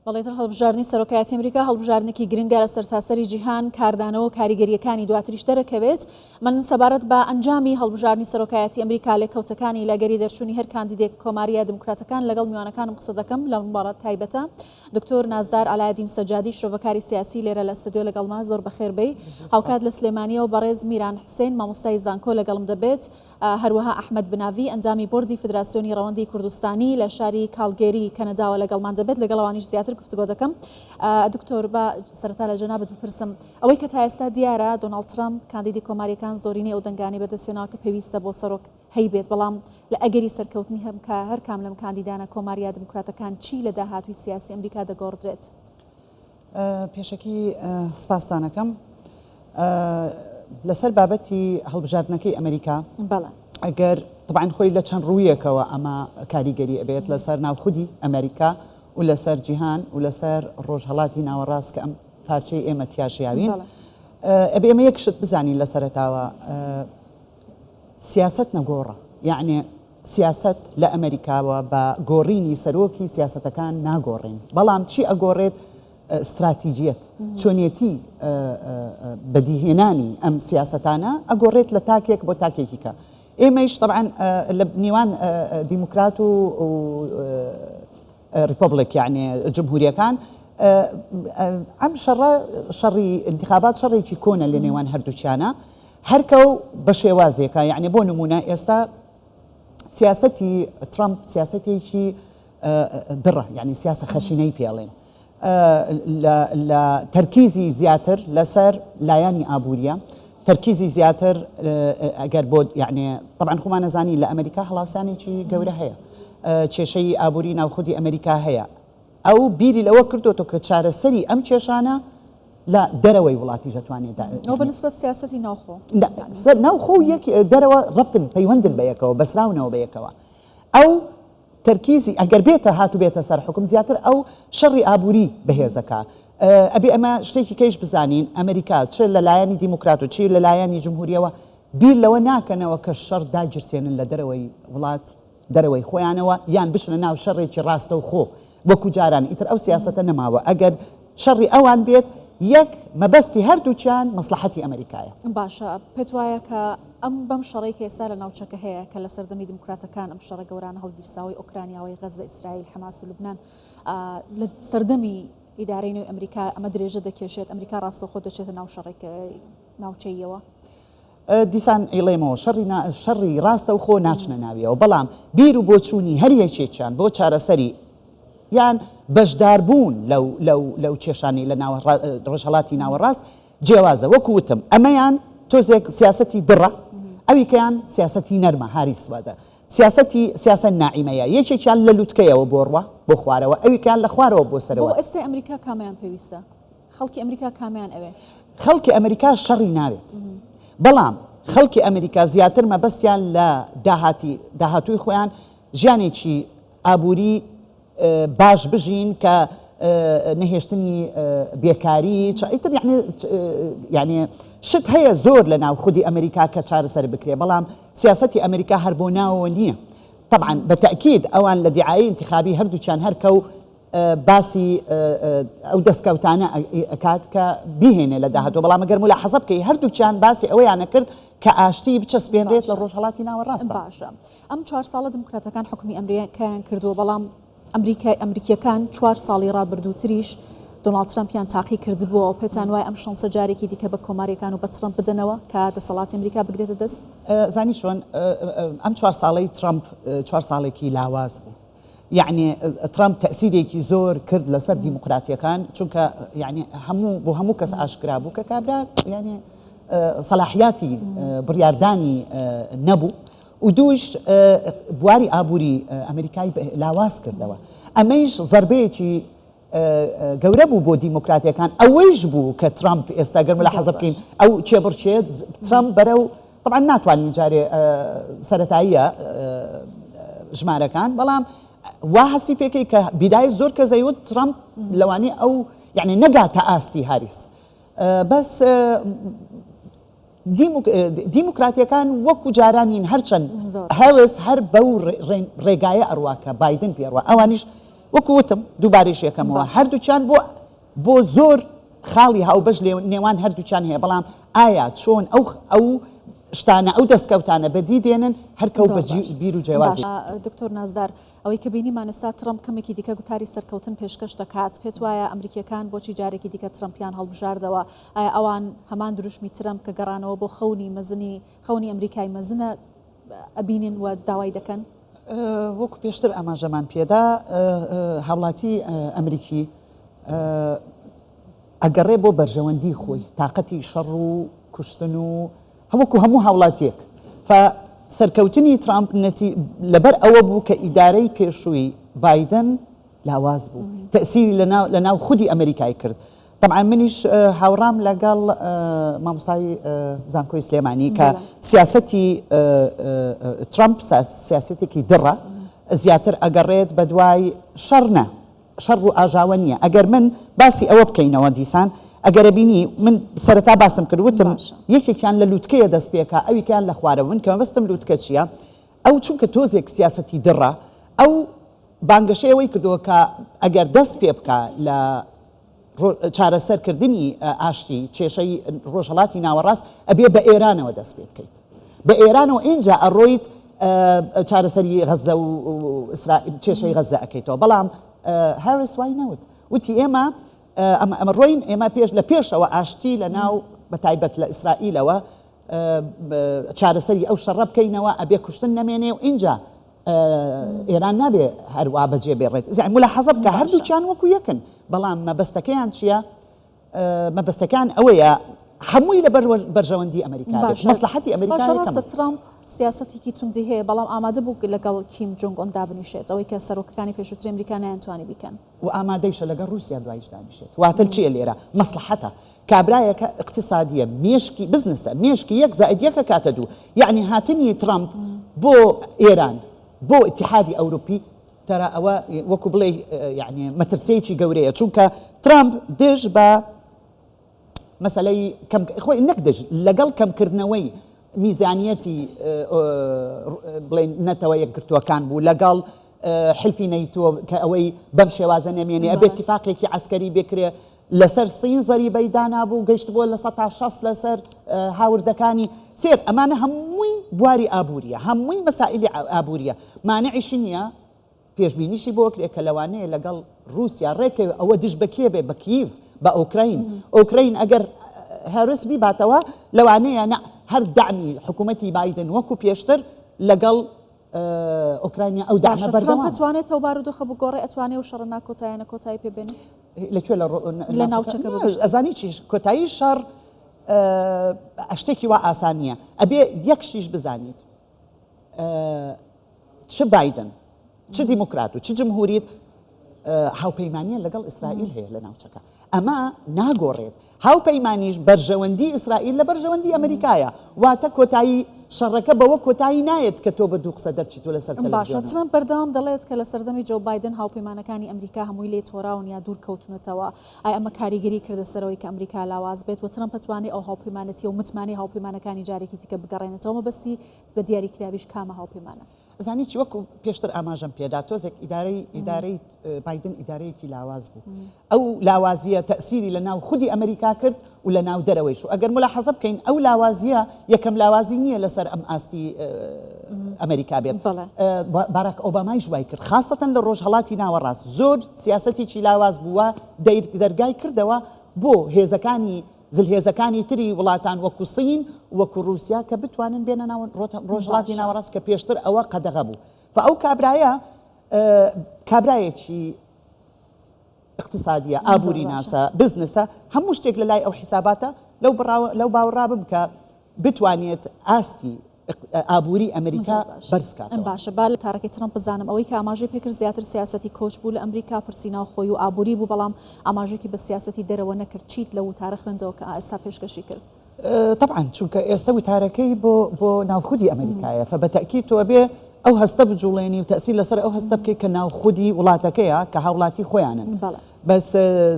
بەڵێتر هەڵبژاردننی سەرۆکایەتی ئەمریکا هەڵبژاردنێکی گرنگە لە سەرتاسەری جیهان کاردانەوە و کاریگەریەکانی دواتریش دەرەکەوێت. من سەبارەت بە ئەنجامی هەڵبژاردننی سەرۆکایەتی ئەمریکا لێکەوتەکانی لەگەری دەرچوونی هەر کاندیدێک کۆماریە دموکراتەکان لەگەڵ میوانەکانم قسە دەکەم لە مبارەت تایبەتە. دکتۆر نازدار ئالایەدین سەجادی شرۆڤەکاری سیاسی لێرە لە ستودیۆ لەگەڵما زۆر بەخێر بێ. هاوکات لە سلێمانیەوە بەڕێز میران حسێن مامۆستای زانکۆ لەگەڵم دەبێت. هەروەها ئەحمەد بناوی ئەندامی بۆردی فدراسیۆنی ڕەوەندی کوردستانی لە شاری کالگێری کەنەداوە لەگەڵمان دەبێت. لەگەڵەوانیش زیاتر گفتگۆ دەکەم. دکتۆر بە سەرەتا لە جەنابەت بپرسم ئەوەی کە تا ئێستا دیارە دۆناڵد ترامپ کاندیدی کۆماریەکان زۆرینەی ئەو دەنگانی بەدەستێنەوە کە پێویستە بۆ سەرۆک هەیبێت، بەڵام لە ئەگەری سەرکەوتنی هەم کە هەر کام لەم کاندیدانە کۆماریە دموکراتەکان چی لە داهاتووی سیاسی ئەمریکا دەگۆڕدرێت؟ پێشەکی سپاسدانەکەم لەسەر بابەتی هەڵبژاردنەکەی ئەمریکا. ئەگەر طبعاً خۆی لە چەند ڕوویەکەوە ئەمە کاریگەری ئەبێت لەسەر ناوخودی ئەمریکا و لەسەر جیهان و لەسەر ڕۆژهەڵاتی ناوەڕاست کە ئەم پارچەی ئێمە تیاشیاوین. ئەبێ ئێمە یەکشت بزانین لە سەرەتاوە سیاست نەگۆڕە، یعنی سیاست لە ئەمریکاوە بە گۆڕینی سەرۆکی سیاسەتەکان ناگۆڕین، بەڵام چی ئەگۆڕێت؟ استراتیجیەت چۆنیەتی بەدیهێنانی ئەم سیاسەتانە ئەگۆڕێت لە تاکێک بۆ تاکێکیکە. ئێمەش طبعاً لە نێوان دیموکرات و ریپۆبلیک یعنی جمهوریەکان ئەم شەڕی انتخابات شەڕێکی کۆنە لە نێوان هەردووچیانە، هەرکەو بە شێوازێکە. یعنی بۆ نمونە ئێستا سیاسەتی ترامپ سیاسەتێکی دڕە، یعنی سیاسە خەشینەی پێڵێن، لە تەرکیزی زیاتر لەسەر لایانی ئابووریە، تەرکیزی زیاتر ئەگەر بۆ یعنی طبعاً خۆمان نەزانی لە ئەمریکا هەڵاوسانێکی گەورە هەیە، کێشەی ئابووری ناوخودی ئەمریکا هەیە. ئەو بیری لەوە کردوتۆ کە چارەسەری ئەم کێشانە لە دەرەوەی وڵاتی دەتوانێت ئەو بەنسبەت سیاسەتی ناوخۆ ناوخۆ یەک دەرەوە ڕەبتن پەیوەندن بە یەکەوە بەسراونەوە بە یەکەوە. ئەو تەرکیزی ئەگەر بێتە هاتو بێتە سەر حکم زیاتر ئەو شەڕی ئابووری بەهێزەکە. ئەبێ ئەمە شتێکی کەیش بزانین ئەمریکا چ لە لایەنی دیموکرات و چی لە لایەنی جمهوریەوە بیر لەوە ناکەنەوە کە شەڕ داگیرسێنن لە دەرەوەی وڵات دەرەوەی خۆیانەوە یان بشنە ناو شەڕێکی ڕاستە و خۆ وەکو جاران ئیتر ئەو سیاسەتە نەماوە. ئەگەر شەڕی ئەوان بێت یەک مەبەستی هەردووچیان مەسلحەتی ئەمریکایە. باشە، پێت وایە کە ئەم بەم شەڕێک ئێستا لە ناوچەکە هەیە کە لە سەردەمی دموکراتەکان ئەم شەڕە گەورانە هەڵگیرساوی ئۆکرانیاوەی غەزە، ئیسرائیل، حەماس و لوبنان لە سەردەمی ئیدارەی نوێی ئەمریکا ئەمە درێژە دەکێشێت، ئەمریکا ڕاستەوخۆ دەچێتە ناو شەڕێک ناوچەیەوە. دیسان ئیڵێمەوە شەڕی ڕاستە و خۆ ناچنە ناویەوە، بەڵام بیر و بۆچوونی هەر یەکێکیان بۆ چارەسەری یان بەشداربوون لەو کێشانی لە ڕۆژهەڵاتی ناوەڕاست جیاوازە. وەکو وتم ئەمەیان تۆزێک سیاسەتی دڕە، ئەویکەیان سیاسەتی نەرمە هاری سوادە، سیاسە ناعیمەیە، یەکێکیان لە لووتکەیەوە بۆڕوە بۆ خوارەوە، ئەویکیان لە خوارەوە بۆ سەرەوە. بۆ ئێستا ئەمریکا کامیان پێویستە؟ خەڵکی ئەمریکا کامیان ئەوێ؟ خەڵکی ئەمریکا شەڕی ناوێت، بەڵام خەڵکی ئەمریکا زیاتر مەبەستیان لە داهاتووی خۆیان ژیانێکی ئابووری باش بژین کە نەهێشتنی بێکاری ئیتر یعنی شت هەیە زۆر لە ناو خودی ئەمریکا کە چارەسەر بکرێ، بەڵام سیاسەتی ئەمریکا هەر بۆ ناوەوە نییە. طبعاً بەتەکید ئەوان لە دیعایی انتخابی هەردووچیان هەرکەو باسی ئەو دەستکەوتانە ئەکات کە بیهێنێ لە داهاتوە، بەڵام ئەگەر ملاحەزە بکەی هەردووچیان باسی ئەوەیانە کرد کە ئاشتی بچەسپێنرێت لە ڕۆژهەڵاتی ناوەڕاستە. باشە، ئەم 4 ساڵە دموکراتەکان حکومی ئەمریکایان کردووە، بەڵام ئەمریکیەکان 4 ساڵی ڕابردووتریش دۆناڵد ترامپیان تاقی کردبووە. پێتان وایە ئەم شانسە جارێکی دیکە بە کۆماریەکان و بە ترامپ بدەنەوە کە دەسەڵاتی ئەمریکا بگرێتە دەست؟ زانی چۆن ئەم 4 ساڵەی ترامپ 4 ساڵێکی لاواز بوو، یعنی ترامپ تەسیرێکی زۆر کرد لەسەر دیموکراتیەکان، چونکە یعنی بۆ هەموو کەس ئاشکرا بوو کە کابرا یعنی سەلاحیاتی بڕیاردانی نەبوو و دووش بواری ئابووری ئەمریکای لاواز کردەوە. ئەمەیش زەربەیەکی گەورە بوو بۆ دیموکراتیەکان. ئەوەیش بوو کە ترامپ ئێستا گەرم لە حەزە بکەین ئەو چێبڕچێت ترامپ بەرەو طبعا ناتوانین جارێ سەرەتاییە ژمارەکان، بەڵام وا هەستی پێکەی کە بیدای زۆر کە زەیوت ترامپ لەوانەیە ئەو یعنی نەگاتە ئاستی هاریس. بەس دیموکراتیەکان وەکو جارانین هەرچەند هەوس هەر بەو ڕێگایە ئەڕواکە بایدن پێڕوە، ئەوانیش وەکوتم دووبارەش یەکەمەوە هەردووچان بۆ زۆر خاڵی هاوبەش نێوان هەردووچان هەیە بەڵام ئایا چۆن ئەو شتانە ئەو دەستکەوتانە بەدی دێنن هەرکەوت بە بیر و جیاوازی. دکتۆر نازدار ئەوەی کە بینیمان ئێستا ترەمپ کەمێکی دیکە گوتاری سەرکەوتن پێشکەش دەکات پێت وایە ئەمریکیەکان بۆچی جارێکی دیکە ترەمپیان هەڵبژاردەوە ئایا ئەوان هەمان دروشمی ترەمپ کە گەڕانەوە بۆ خەونی ئەمریکای مەزنە ئەبینن و داوای دەکەن؟ وەکو پێشتر ئاماژەمان پێدا هاوڵاتی ئەمریکی ئەگەڕێ بۆ بەرژەوەندی خۆی تااقەتی شەڕ و کوشتن و هەوەکو هەموو هاوڵاتیەک سەرکەوتنی ترامپ لەبەر ئەوە بوو کە ئیدارەی پێشووی بایدن لاواز بوو تەسیری لە ناو خودی ئەمریکای کرد. طبعا منیش هاوڕام لەگەڵ مامۆستای زانکۆی سلێمانی کە سیاسەتی ترامپ سیاسەتێکی دڕە زیاتر ئەگەڕێت بە دوای شەڕ و ئاژاوە نییە. ئەگەر من باسی ئەوە بکەینەوە دیسان ئەگەرە بینی من سەرەتا باسم کردوتم یەکێکیان لە لووتکەیە دەست پێکە ئەویکیان لە خوارەوە من کە مەبەستم لووتکە چییە؟ ئەو چونکە تۆزێک سیاسەتی دڕە ئەو بانگەشەیەوەی کردووە کە ئەگەر دەست پێ بکە لە چارەسەرکردنی ئاشتی کێشەی ڕۆژهەڵاتی ناوەڕاست ئەبێ بە ئێرانەوە دەست پێ بکەیت بە ئێرانەوە ئینجا ئەڕۆیت چارەسەری غەزە و کێشەی غەزە ئەەکەیتەوە. بەڵام هاریس وای نەوت وتی ئێمە ئەمە ڕۆین ئێمە لە پێشەوە ئاشتی لە ناو بەتایبەت لە ئیسرائیلەوە چارەسەری ئەو شەڕە بکەینەوە ئەبێ کوشتن نەمێنێ و اینجا ئێران نابێ هەروە بەجێ بێڕێت ملاحەزە بکە هەردووچیان وەکو یەکن بەڵام مەبەستەکەیان چییە؟ مەبەستەکان ئەوەیە هەمووی لە بەرژەوەندی ئەمریکا مەسلحەتی ئەمریکا. ترامپ سیاسەتێکی توندی هەیە بەڵام ئامادە بوو لەگەڵ کیم جۆنگ ئۆن دابنیشێت ئەوەی کە سەرۆکەکانی پێشووتری ئەمریکا نەیانتوانی بیکەن و ئامادەیشە لەگەڵ رووسیا دوایش دانیشێت. واتە چییە لێرە؟ مەسلحەتە کابرایەکە اقتصادیە مێشکی بزنسە مێشکی 1 زائد 1 کاتە 2 یعنی هاتنی ترامپ بۆ ئێران بۆ اتحادی ئەوروپی تەرە ئەوە وەکو بڵێ یعنی مەترسەیەکی گەورەیە چونکە ترامپ دژ بە مەسەلەی خۆی نەکدژ لەگەڵ کەمکردنەوەی میزانیەتی بڵێن نەتەوە یەکگرتووەکان بوو لەگەڵ حلفی نەیتۆ کە ئەوەی بەم شێوازە نەمێنێ ئەبێ اتفاقێکی عسکەری بێکرێ لەسەر سین زەریبەی دانابوو گەشت بۆ لە 160 لەسەر هاوردەکانی سێر ئەمانە هەمووی بواری ئابووریە هەمووی مەسائلی ئابووریە مانعیشی نییە پێشبینیشی بۆ کرێ کە لەوانەیە لەگەڵ رووسیا ڕێکەوە ئەوە دژ بەکێ بێ بە کییف بە ئۆکراین ئەگەر هەرس بیباتەوە لەوانەیە هەر دامی حکوومەتی بایدن وەکو پێشتر لەگەڵ ئۆکراینیا ئەو دامە بەردەوام ئەتوانێتەوە بارودۆخە بگۆڕێ ئەتوانێت و شەڕە ناکۆتاییانە کۆتایی پێبێنێ لەکوێ لە ناوچەکە ئەزانی چیش کۆتایی شەڕ شتێکی وا ئاسانیە ئەبێ یەکشیش بزانیت چ بایدن چ دیموکرات و چ جمهوریت هاوپەیمانیە لەگەڵ ئیسرائیل هەیە لە ناوچەکە ئەمە ناگۆڕێت هاوپەیمانیش بەرژەوەندی ئیسرائیل لە بەرژەوەندی ئەمریکایە واتە کۆتایی شەڕەکە بەوە کۆتایی نایەت کە تۆ بە دوو قسە دەرچیت و لەسەر تەلەڤیزیۆن. ترامپ بەردەوام دەڵێت کە لە سەردەمی جۆ بایدن هاوپەیمانەکانی ئەمریکا هەمووی لێ تۆراون یا دوور کەوتنەتەوە ئایا ئەمە کاریگەری کردە سەرەوەی کە ئەمریکا لاواز بێت و ترامپ توانێت ئەو هاوپەیمانەتی و متمانی هاوپەیمانەکانی جارێکی دیکە بگەڕێنێتەوە مەبەستی بە دیاریکراویش کامە هاوپەیمانە؟ زانی چی وەکو پێشتر ئاماژەم پێدا تۆزێک ئیدارەی بایدن ئیدارەیەکی لاواز بوو ئەو لاوازیە تەسیری لە ناو خودی ئەمریکا کرد و لە ناو دەرەوەیش و ئەگەر ملاحەزە بکەین ئەو لاوازیە یەکەم لاوازی نییە لەسەر ئەم ئاستی ئەمریکا بێت باراک ئۆبامای ژوای کرد خاستەن لە ڕۆژهەڵاتی ناوەڕاست زۆر سیاسەتێکی لاواز بووە دەرگای کردەوە بۆ هێزەکانی زلهێزەکانی تری وڵاتان وەکو سین وەکو رووسیا کە بتوانن بێنە ناو ڕۆژهەڵاتی ناوەڕاست کە پێشتر ئەوە قەدەغە بوو فەو کابرایەکی اقتصادیە ئابووری ناسە بزنسە هەموو شتێک لە لای ئەو حیساباتە لەو باوەڕابم کە بتوانێت ئاستی ئابووری ئەمریکا بەرزکات. باشە با لە تارەکەی ترامپ بزانم ئەوەی کە ئاماژەی پێکرد زیاتر سیاسەتی کۆچ بوو لە ئەمریکا پرسینا خۆی و ئابووری بوو بەڵام ئاماژێکی بە سیاسەتی دەرەوە نەکرد چیت لە وتارە خوێندەوە کە ئێستا پێشکەشی کرد؟ طبعا چونکە ئێستا وتارەکەی بۆ ناوخودی ئەمریکایە فبەتەکید تۆ بێ ئەو هەستە بجوڵێنی و تەسیر لەسەر ئەو هەستە بکەیت کە ناوخودی وڵاتەکەیە کە هاوڵاتی خۆیانن بەس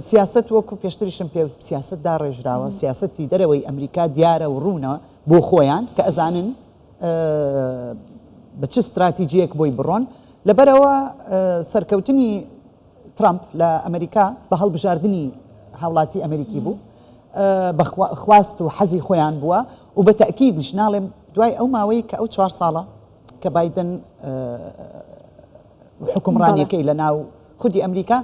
سیاست وەکو پێشتریشم پێ سیاست داڕێژراوە سیاسەتی دەرەوەی ئەمریکا دیارە و ڕوونە بۆ خۆیان کە ئەزانن بە چ استراتیجیەک بۆی بڕۆن لەبەرەوە سەرکەوتنی ترامپ لأمريكا بهالبجاردني هاوڵاتی ئەمریکی بوو بەخواست و حەزی خۆیان بووە و بە تەکیدش ناڵێم دوای ئەو ماوەی کە ئەو 4 ساڵە کە بایدن حکومڕانیەکەی لە ناو خودی ئەمریکا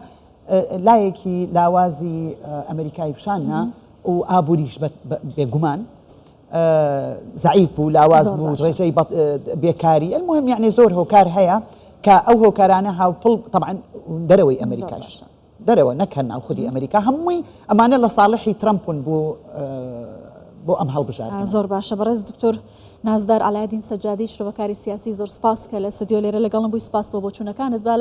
لایەکی لاوازی ئەمریکای پیشاننا و ئابووریش بێگومان زعیف بوو لاواز بوو ڕێژەی بێکاری المهم یعنی زۆر هۆکار هەیە کە ئەو هۆکارانە هاوپڵ طبعا دەرەوەی ئەمریکاش دەرەوە نەکەن ناو خودی ئەمریکا هەمووی ئەمانە لە ساڵحی ترامپون بۆ ئەم هەڵبژاردنە. زۆر باشە بەڕێز دکتۆر نازدار علایالدین سەجادی شرۆڤەکاری سیاسی زۆر سپاس کە لە ستودیۆ لێرە لەگەڵم بووی سپاس بۆ بۆچوونەکانت.